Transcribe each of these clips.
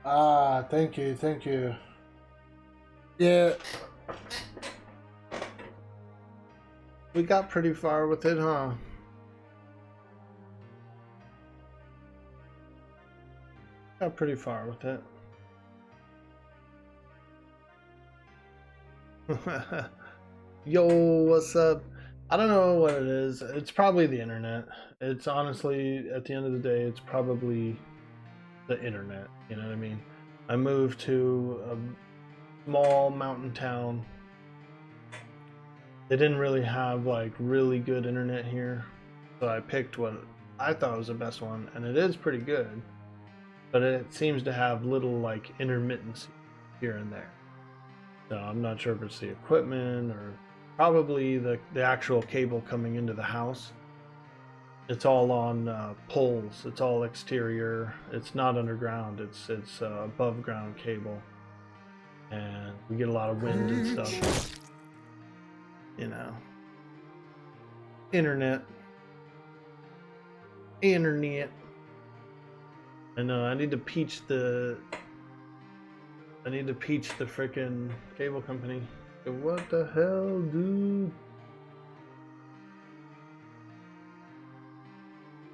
Ah, thank you, thank you. Yeah, we got pretty far with it, huh? Got pretty far with it. Yo, what's up? I don't know what it is. It's probably the internet. It's honestly, at the end of the day, it's probably the internet. You know what I mean? I moved to a small mountain town. They didn't really have like really good internet here, so I picked what I thought was the best one, and it is pretty good, but it seems to have little like intermittency here and there. So I'm not sure if it's the equipment or probably the actual cable coming into the house. It's all on poles. It's all exterior. It's not underground. It's above ground cable, and we get a lot of wind and stuff. You know, internet, internet. I know. I need to peach the. I need to peach the frickin' cable company. What the hell, dude?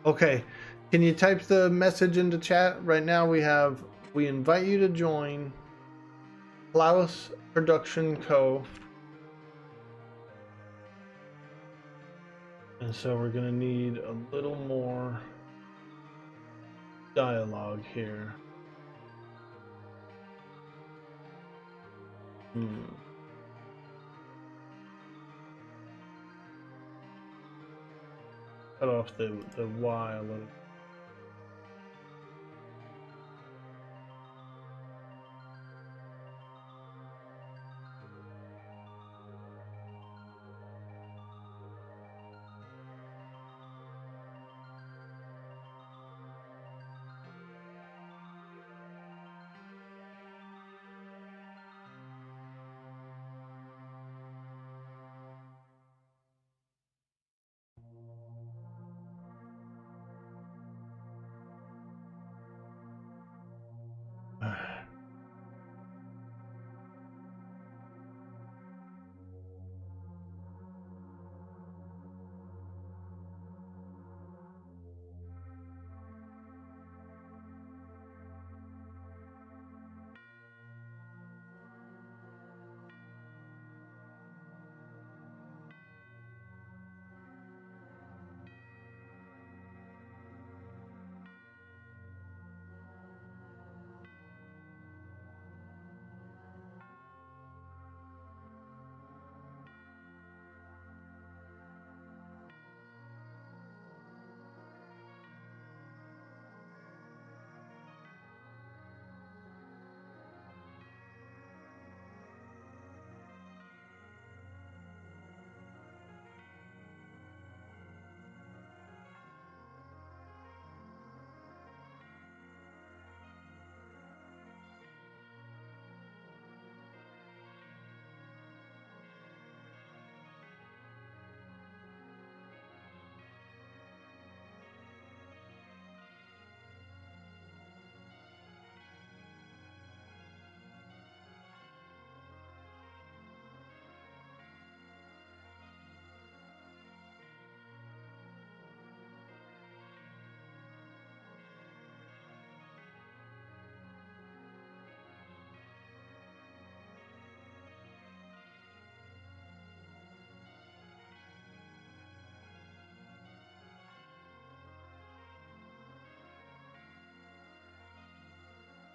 Okay, can you type the message into chat right now? We invite you to join Klaus Production Co. And so we're gonna need a little more dialogue here. Cut off the Y a little.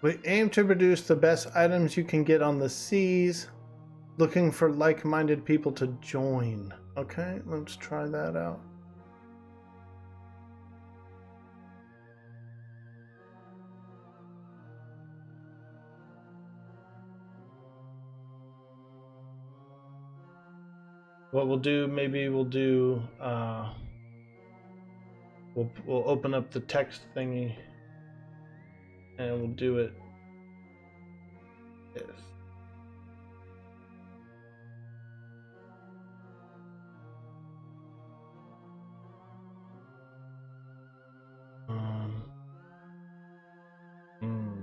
We aim to produce the best items you can get on the seas. Looking for like-minded people to join. Okay, let's try that out. What we'll do, maybe we'll do, we'll open up the text thingy, and we'll do it. Yes. Hmm.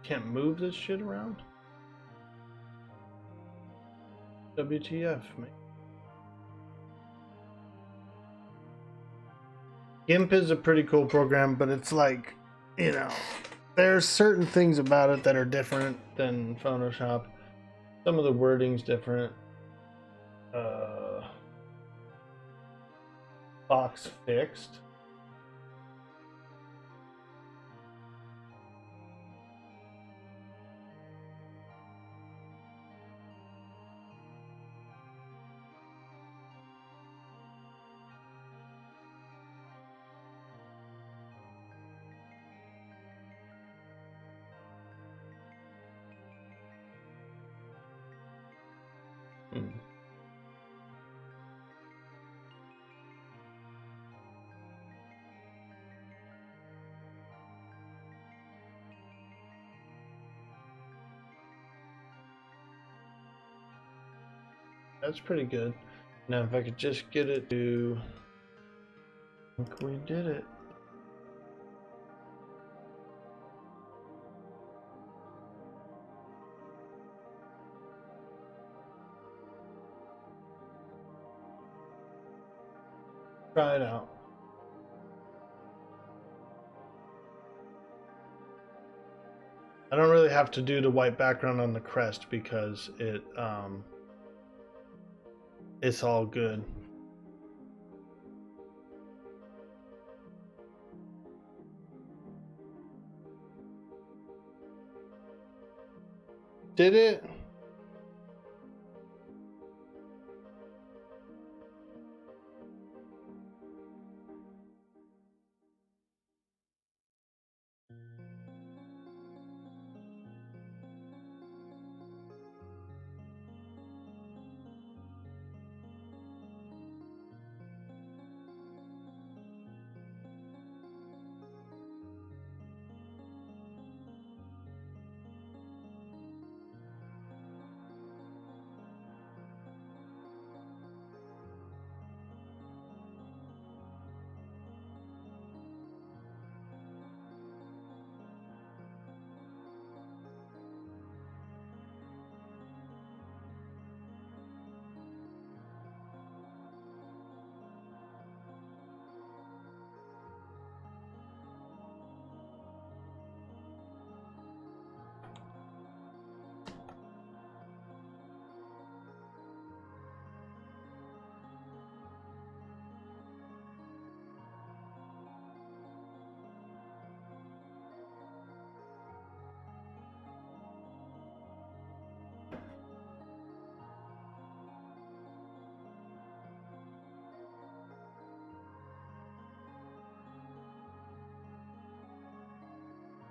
Can't move this shit around? WTF, man. GIMP is a pretty cool program, but it's like, you know, there's certain things about it that are different than Photoshop. Some of the wording's different. Box fixed. That's pretty good. Now if I could just get it to... I think we did it. Try it out. I don't really have to do the white background on the crest because it's all good. Did it?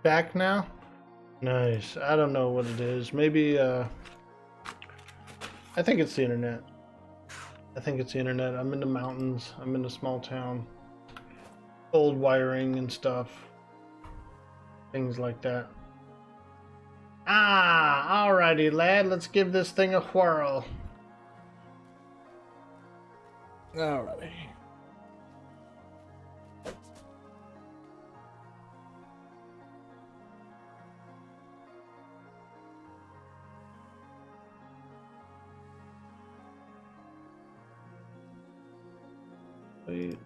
Back now? Nice. I don't know what it is. Maybe, I think it's the internet. I think it's the internet. I'm in the mountains. I'm in a small town. Old wiring and stuff. Things like that. Ah, alrighty, lad. Let's give this thing a whirl. Alrighty. Wait.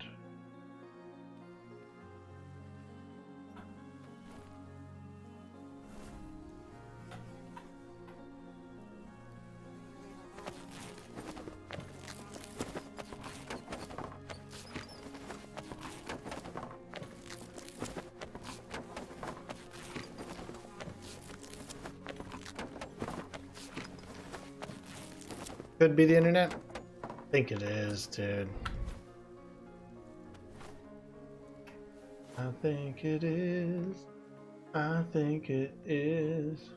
Could be the internet. I think it is, dude. I think it is. I think it is.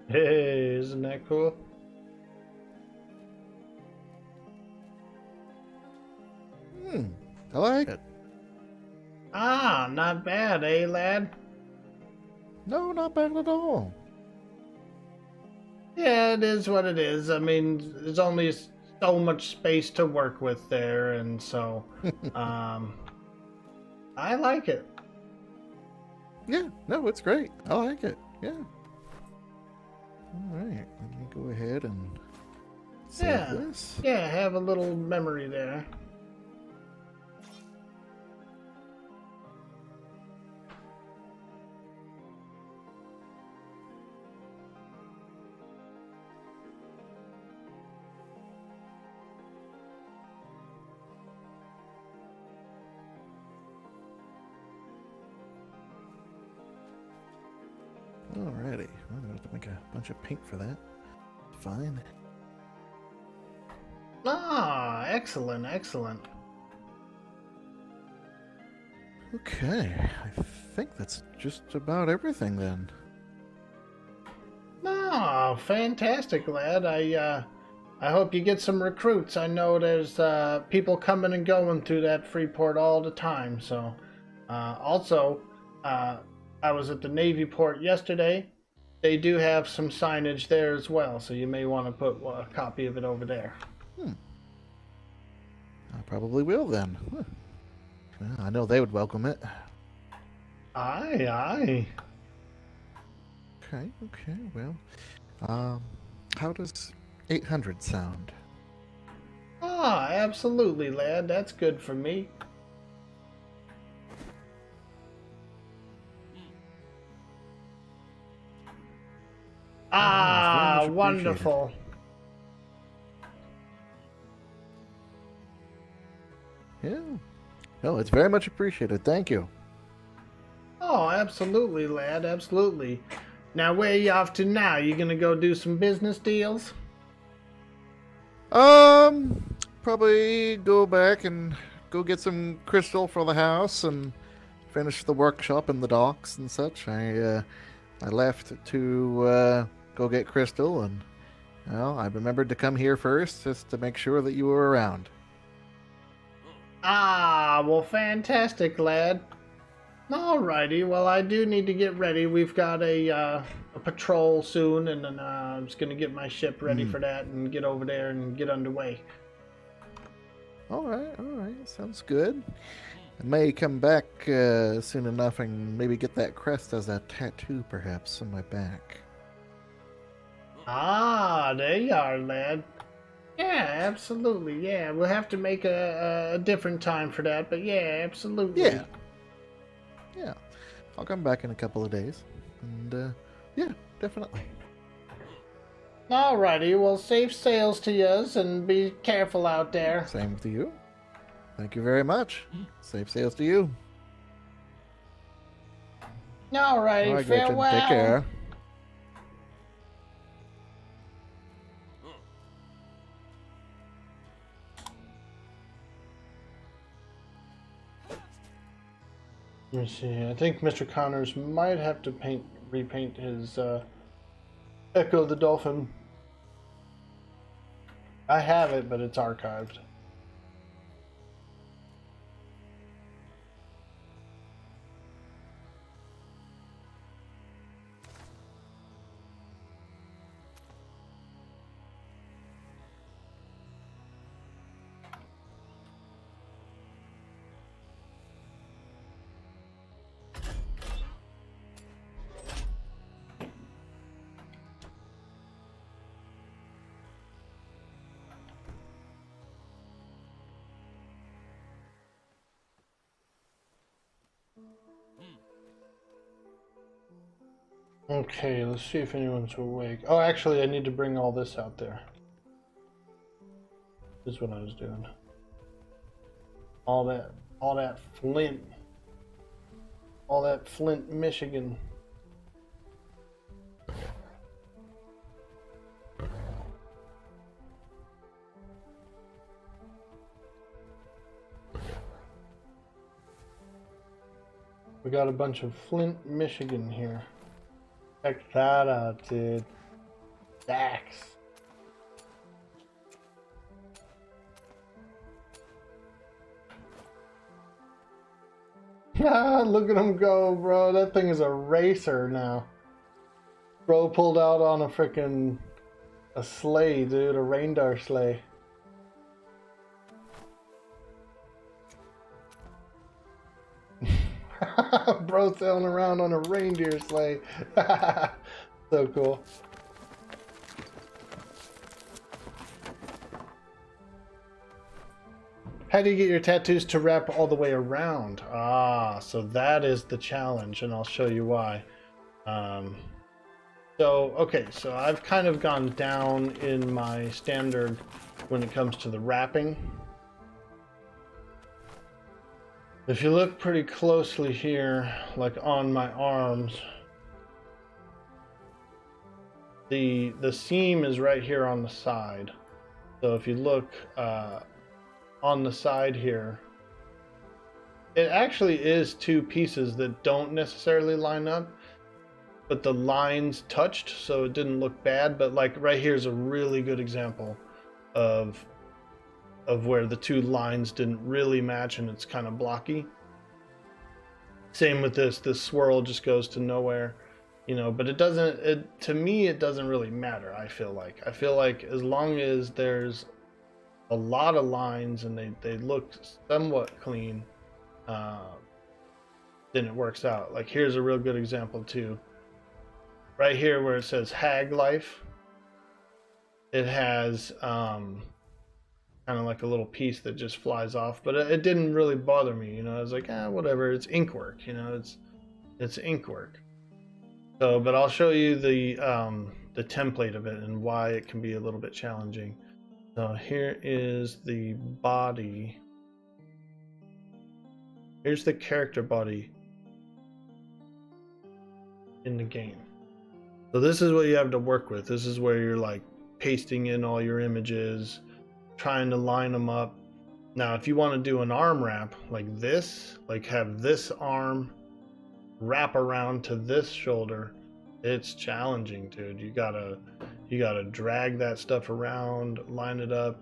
Hey, isn't that cool? I like it. Ah, not bad, eh, lad? No, not bad at all. Yeah, it is what it is. I mean, there's only so much space to work with there, and so, I like it. Yeah, no, it's great. I like it. Yeah. All right, let me go ahead and save this. Yeah, have a little memory there. Alrighty, I'm gonna have to make a bunch of paint for that. Fine. Ah, excellent, excellent. Okay, I think that's just about everything then. Ah, fantastic, lad. I hope you get some recruits. I know there's people coming and going through that free port all the time. So, also, I was at the Navy port yesterday. They do have some signage there as well, so you may want to put a copy of it over there. I probably will then. Well, I know they would welcome it. Aye, aye. Okay, well, how does 800 sound? Ah, absolutely, lad. That's good for me. Ah, wonderful. Yeah. No, it's very much appreciated. Thank you. Oh, absolutely, lad. Absolutely. Now, where are you off to now? You gonna go do some business deals? Probably go back and go get some crystal for the house and finish the workshop and the docks and such. I left to go get crystal, and well, I remembered to come here first just to make sure that you were around. Ah, well, fantastic, lad. Alrighty, well, I do need to get ready. We've got a patrol soon, and then I'm just gonna get my ship ready for that and get over there and get underway. All right, sounds good. I may come back soon enough and maybe get that crest as a tattoo, perhaps, on my back. Ah, there you are, lad. Yeah, absolutely. Yeah, we'll have to make a different time for that, but yeah, absolutely. Yeah. I'll come back in a couple of days, and yeah, definitely. Alrighty, well, safe sails to yous, and be careful out there. Same to you. Thank you very much. Safe sails to you. Alrighty, All right, farewell. Gretchen, take care. Let me see. I think Mr. Connors might have to repaint his Echo the Dolphin. I have it, but it's archived. Okay, let's see if anyone's awake. Oh, actually, I need to bring all this out there. This is what I was doing. All that Flint. All that Flint, Michigan. We got a bunch of Flint, Michigan here. Check that out, dude. Dax. Look at him go, bro. That thing is a racer now. Bro pulled out on a freaking sleigh, dude. A reindeer sleigh. Bro sailing around on a reindeer sleigh. So cool. How do you get your tattoos to wrap all the way around? Ah, so that is the challenge, and I'll show you why. Okay, so I've kind of gone down in my standard when it comes to the wrapping. If you look pretty closely here, like on my arms, the seam is right here on the side. So if you look on the side here, it actually is two pieces that don't necessarily line up, but the lines touched, so it didn't look bad. But like right here is a really good example of where the two lines didn't really match and it's kind of blocky. Same with this swirl just goes to nowhere, you know, but to me it doesn't really matter. I feel like as long as there's a lot of lines and they look somewhat clean, then it works out. Like here's a real good example too. Right here where it says Hag Life, it has kind of like a little piece that just flies off, but it didn't really bother me, you know. I was like, whatever, it's ink work, you know, it's ink work. So, but I'll show you the template of it and why it can be a little bit challenging. So here is the body. Here's the character body in the game. So this is what you have to work with. This is where you're like pasting in all your images, trying to line them up. Now, if you want to do an arm wrap like this, like have this arm wrap around to this shoulder, it's challenging, dude. You gotta drag that stuff around, line it up,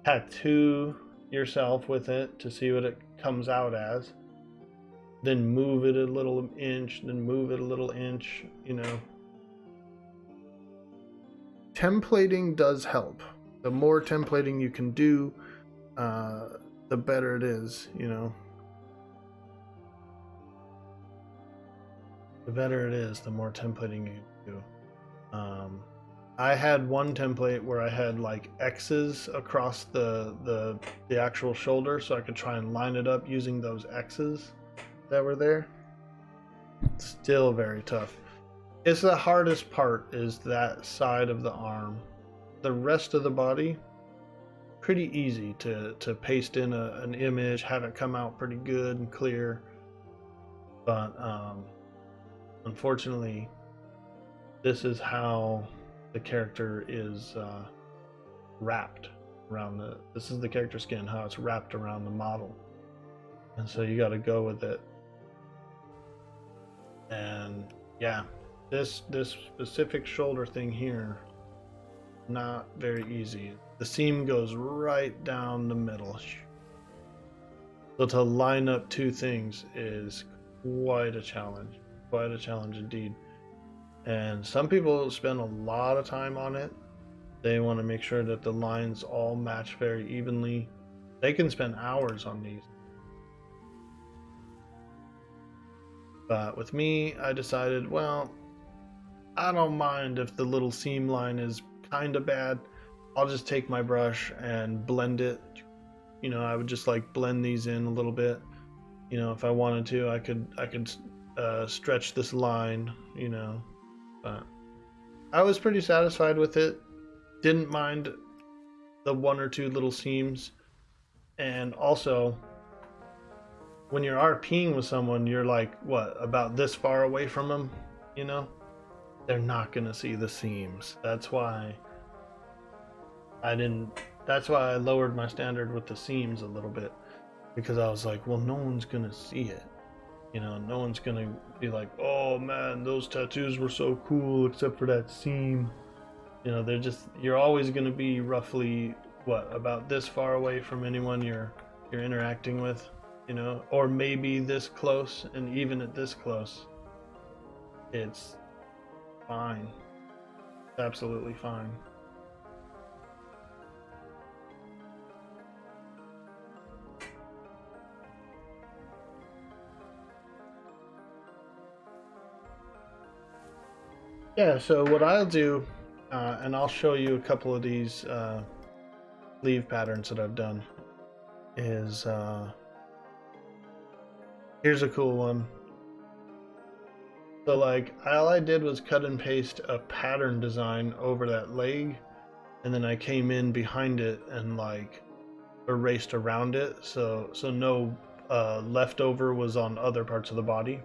tattoo yourself with it to see what it comes out as, then move it a little inch, then move it a little inch, you know. Templating does help. The more templating you can do, the better it is, you know. The better it is, the more templating you do. I had one template where I had like X's across the actual shoulder, so I could try and line it up using those X's that were there. Still very tough. It's the hardest part is that side of the arm. The rest of the body, pretty easy to paste in an image, have it come out pretty good and clear. But unfortunately, this is how the character is wrapped around this is the character skin, how it's wrapped around the model. And so you got to go with it. And yeah, this specific shoulder thing here, not very easy. The seam goes right down the middle. So to line up two things is quite a challenge indeed. And some people spend a lot of time on it. They want to make sure that the lines all match very evenly. They can spend hours on these. But with me, I decided, well, I don't mind if the little seam line is kind of bad. I'll just take my brush and blend it. You know, I would just like blend these in a little bit. You know, if I wanted to, I could stretch this line, you know. But I was pretty satisfied with it. Didn't mind the one or two little seams. And also, when you're RPing with someone, you're like, what, about this far away from them, you know? They're not gonna see the seams. That's why I lowered my standard with the seams a little bit, because I was like, well, no one's gonna see it. You know, no one's gonna be like, oh man, those tattoos were so cool except for that seam. You know, you're always gonna be roughly, what, about this far away from anyone you're interacting with. you know, or maybe this close, and even at this close, it's fine. It's absolutely fine. Yeah, so what I'll do, and I'll show you a couple of these sleeve patterns that I've done, is here's a cool one. So like all I did was cut and paste a pattern design over that leg, and then I came in behind it and like erased around it, so no leftover was on other parts of the body.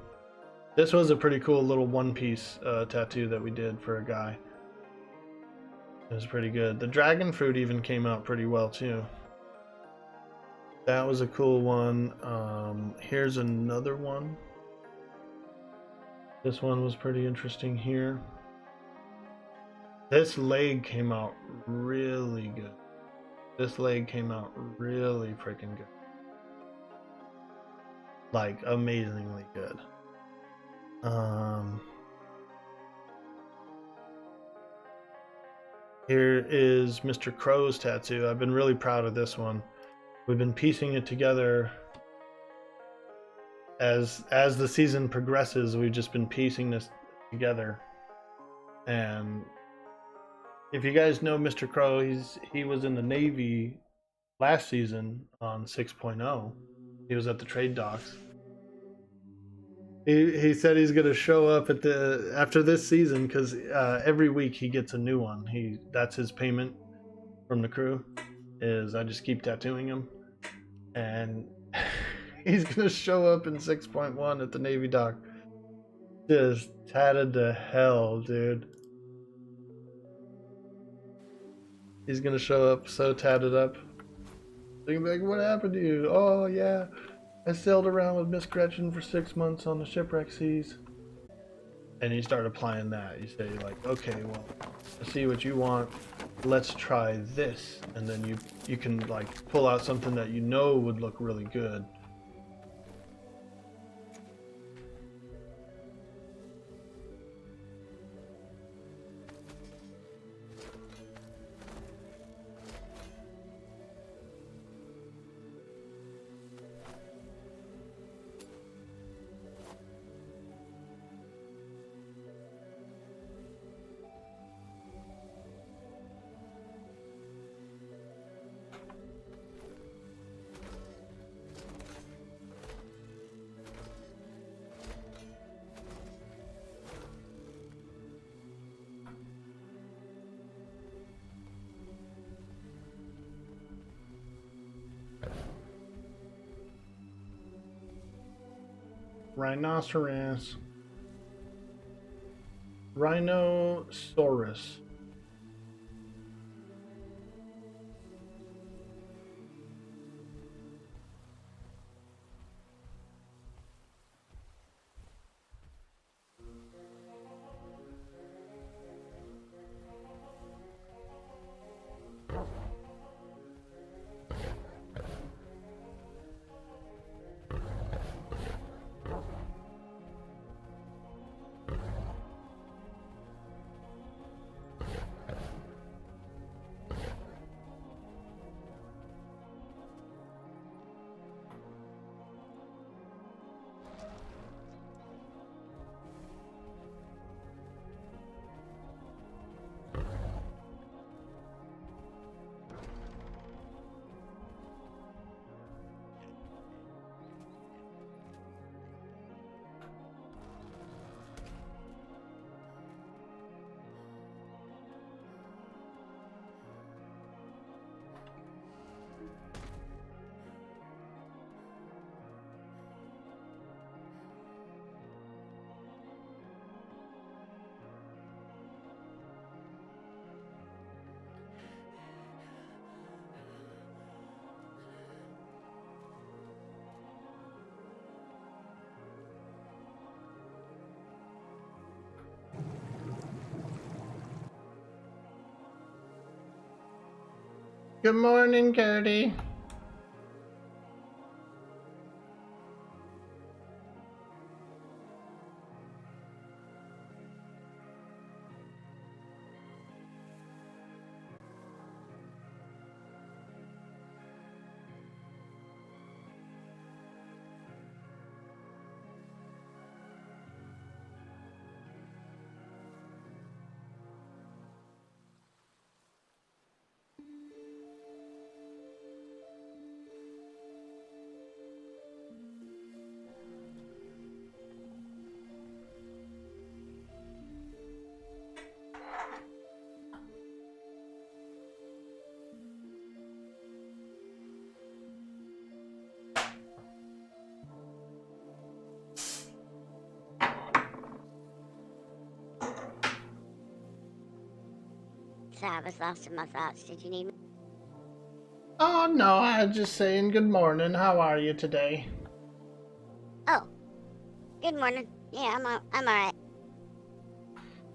This was a pretty cool little one-piece tattoo that we did for a guy. It was pretty good. The dragon fruit even came out pretty well too. That was a cool one. Here's another one. This one was pretty interesting here. This leg came out really good. This leg came out really freaking good. Like amazingly good. Here is Mr. Crow's tattoo. I've been really proud of this one. We've been piecing it together as the season progresses. We've just been piecing this together. And if you guys know Mr. Crow, he was in the Navy last season on 6.0. He was at the trade docks. He said he's gonna show up at after this season, because every week he gets a new one. That's his payment from the crew, is I just keep tattooing him, and he's gonna show up in 6.1 at the Navy dock, just tatted to hell, dude. He's gonna show up so tatted up. They're gonna be like, "What happened to you?" "Oh yeah, I sailed around with Miss Gretchen for 6 months on the shipwreck seas." And you start applying that. You say like, "Okay, well, I see what you want. Let's try this." And then you can like pull out something that you know would look really good. Rhinoceros. Rhinosaurus. Good morning, Gertie. Sorry, I was lost in my thoughts. Did you need me? Oh, no, I was just saying good morning. How are you today? Oh, good morning. Yeah, I'm alright.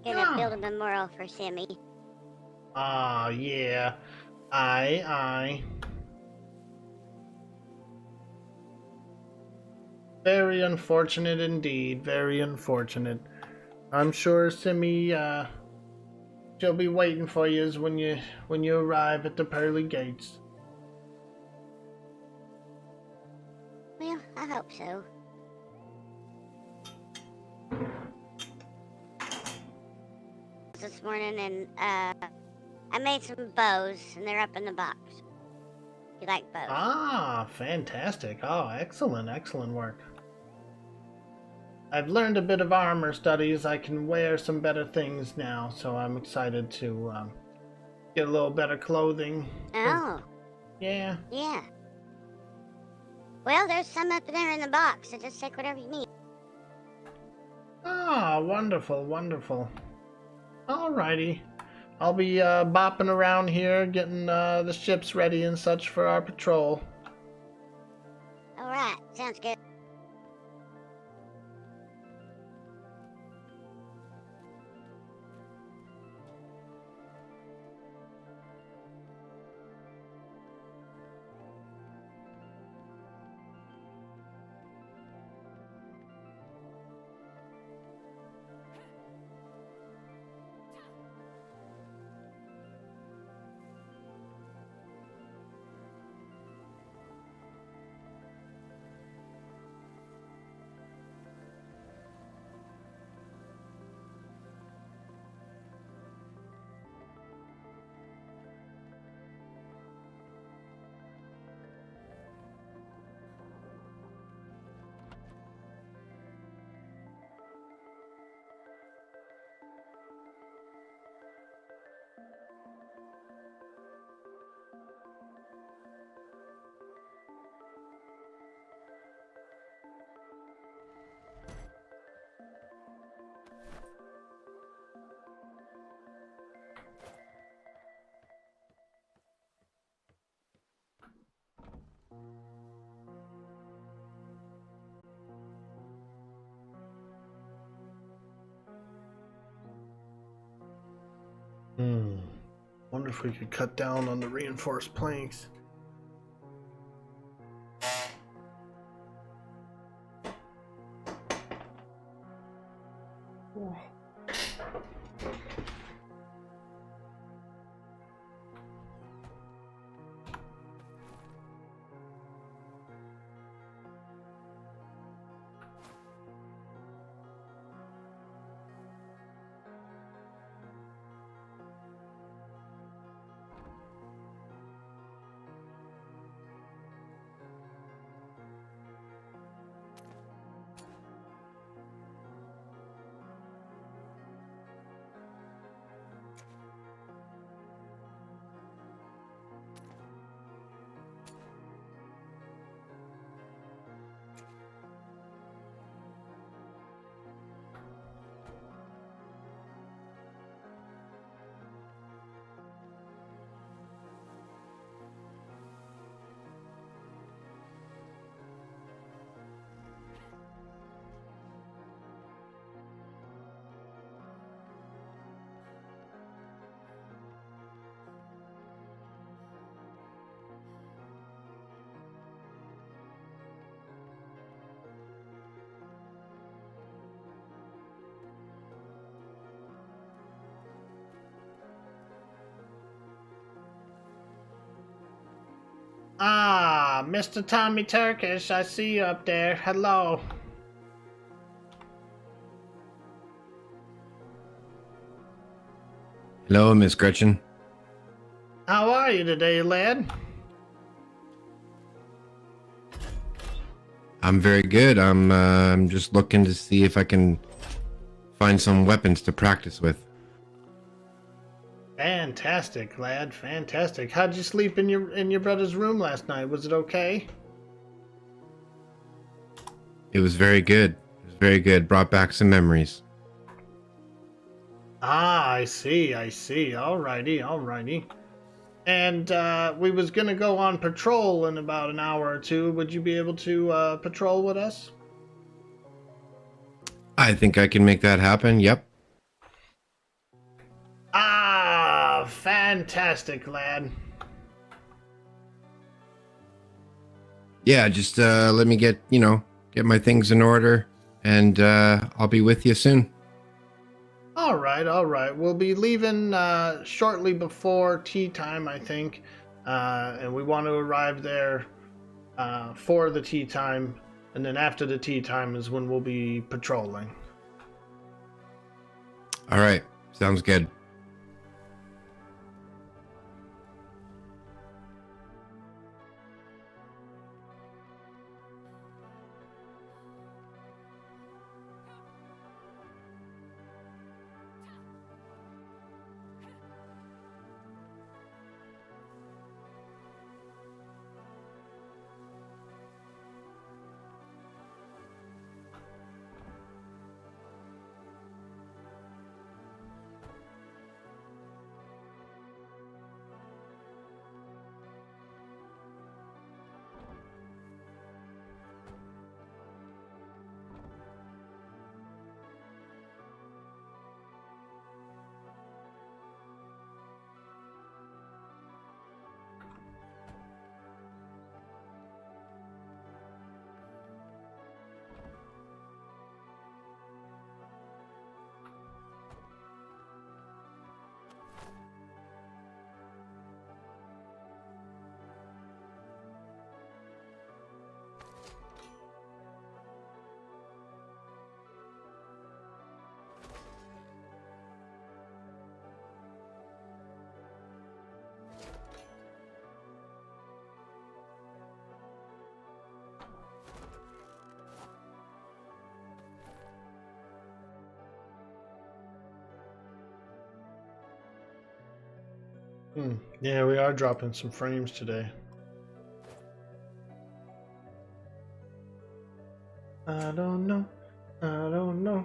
Gonna build a memorial for Sammy. Ah, yeah. Aye. Very unfortunate indeed. Very unfortunate. I'm sure Simmy, she'll be waiting for you when you arrive at the pearly gates. Well, I hope so. This morning, and I made some bows, and they're up in the box. You like bows? Ah, fantastic. Oh, excellent work. I've learned a bit of armor studies. I can wear some better things now, so I'm excited to get a little better clothing. Oh. Yeah. Yeah. Well, there's some up there in the box, so just take whatever you need. Ah, wonderful. Alrighty. I'll be bopping around here, getting the ships ready and such for our patrol. Alright, sounds good. Wonder if we could cut down on the reinforced planks. Ah, Mr. Tommy Turkish, I see you up there. Hello. Hello, Miss Gretchen. How are you today, lad? I'm very good. I'm just looking to see if I can find some weapons to practice with. Fantastic, lad. Fantastic. How'd you sleep in your brother's room last night? Was it okay? It was very good. It was very good. Brought back some memories. Ah, I see, I see. Alrighty, alrighty. And we was gonna go on patrol in about an hour or two. Would you be able to patrol with us? I think I can make that happen. Yep. Ah, fantastic, lad. Yeah, just let me get my things in order, and I'll be with you soon. All right, all right. We'll be leaving shortly before tea time, I think, and we want to arrive there for the tea time, and then after the tea time is when we'll be patrolling. All right, sounds good. Yeah, we are dropping some frames today. I don't know. I don't know.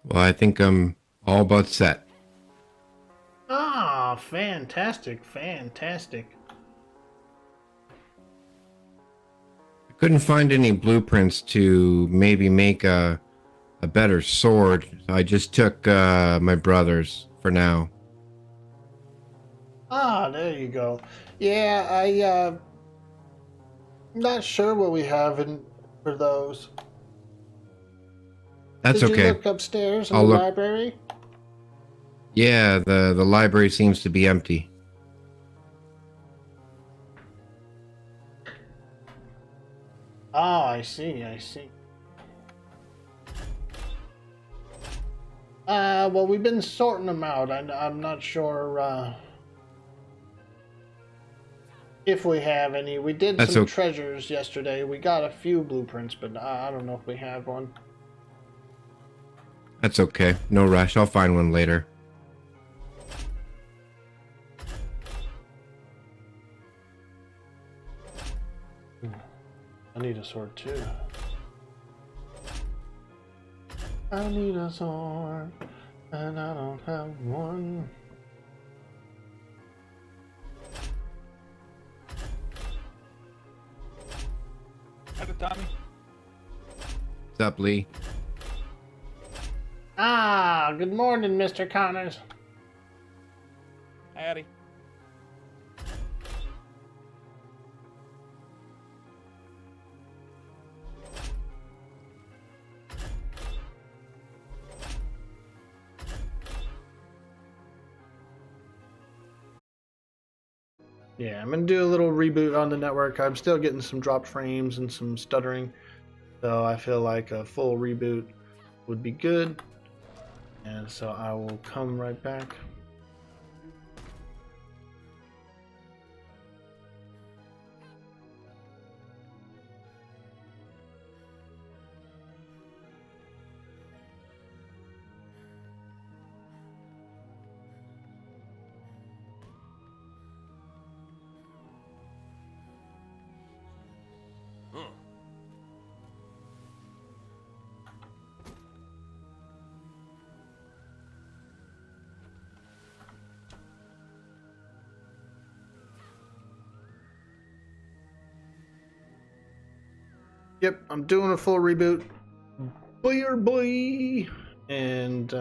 Well, I think I'm all but set. Ah, fantastic, fantastic. I couldn't find any blueprints to maybe make a better sword. I just took my brother's for now. Ah, there you go. Yeah, not sure what we have in for those. That's Did okay. you look upstairs in I'll the look. library? Yeah, the library seems to be empty. Oh, I see, I see. Well, we've been sorting them out. I'm not sure if we have any. We did That's some okay. treasures yesterday. We got a few blueprints, but I don't know if we have one. That's okay. No rush. I'll find one later. I need a sword too. I need a sword, and I don't have one. Hello, Tommy. What's up, Lee? Ah, good morning, Mr. Connors. Howdy. Yeah, I'm gonna do a little reboot on the network. I'm still getting some dropped frames and some stuttering, so I feel like a full reboot would be good. And so I will come right back. Yep, I'm doing a full reboot. Boy or boy! And